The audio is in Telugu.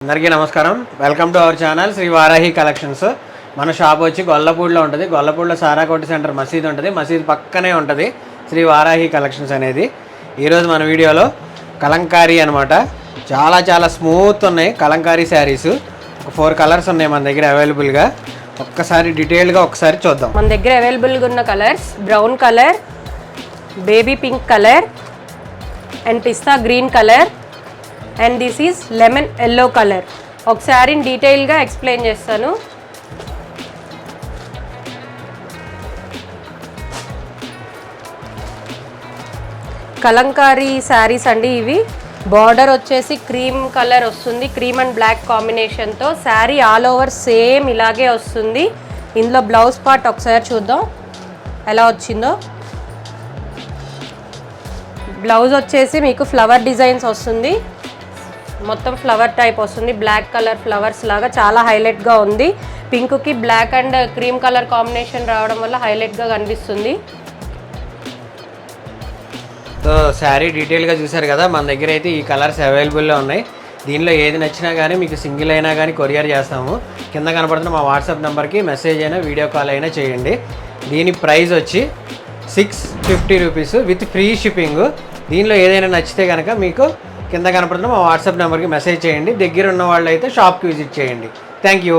అందరికీ నమస్కారం. Welcome to our channel Shri Varahi collections. మన షాప్ వచ్చి గొల్లపూడిలో ఉంటుంది. గొల్లపూడిలో సారాకోటి సెంటర్ మసీద్ ఉంటుంది. మసీద్ పక్కనే ఉంటుంది శ్రీ వారాహి కలెక్షన్స్ అనేది. ఈరోజు మన వీడియోలో కలంకారీ అనమాట. చాలా స్మూత్ ఉన్నాయి కలంకారీ శారీస్. ఒక 4 కలర్స్ ఉన్నాయి మన దగ్గర అవైలబుల్గా. ఒక్కసారి డీటెయిల్గా ఒకసారి చూద్దాం. మన దగ్గర అవైలబుల్గా ఉన్న colours brown colour, baby pink colour and pista green colour and this is lemon yellow colour. ఒకసారి డీటెయిల్గా ఎక్స్ప్లెయిన్ చేస్తాను. కలంకారీ శారీస్ అండి ఇవి. బార్డర్ వచ్చేసి క్రీమ్ కలర్ వస్తుంది, క్రీమ్ అండ్ బ్లాక్ కాంబినేషన్తో. శారీ ఆల్ ఓవర్ సేమ్ ఇలాగే వస్తుంది. ఇందులో బ్లౌజ్ పార్ట్ ఒకసారి చూద్దాం ఎలా వచ్చిందో. బ్లౌజ్ వచ్చేసి మీకు ఫ్లవర్ డిజైన్స్ వస్తుంది, మొత్తం ఫ్లవర్ టైప్ వస్తుంది. బ్లాక్ కలర్ ఫ్లవర్స్ లాగా చాలా హైలైట్గా ఉంది. పింక్కి black and cream colour combination రావడం వల్ల హైలైట్గా కనిపిస్తుంది. సో శారీ డీటెయిల్గా చూసారు కదా. మన దగ్గర అయితే ఈ కలర్స్ అవైలబుల్లో ఉన్నాయి. దీనిలో ఏది నచ్చినా కానీ మీకు సింగిల్ అయినా కానీ కొరియర్ చేస్తాము. కింద కనపడుతున్న మా వాట్సాప్ నెంబర్కి మెసేజ్ అయినా వీడియో కాల్ అయినా చేయండి. దీని ప్రైస్ వచ్చి 650 రూపీస్ విత్ ఫ్రీ షిప్పింగ్. దీనిలో ఏదైనా నచ్చితే కనుక మీకు కింద కనపడుతున్న మా వాట్సాప్ నెంబర్కి మెసేజ్ చేయండి. దగ్గర ఉన్న వాళ్ళు అయితే షాప్కి విజిట్ చేయండి. Thank you.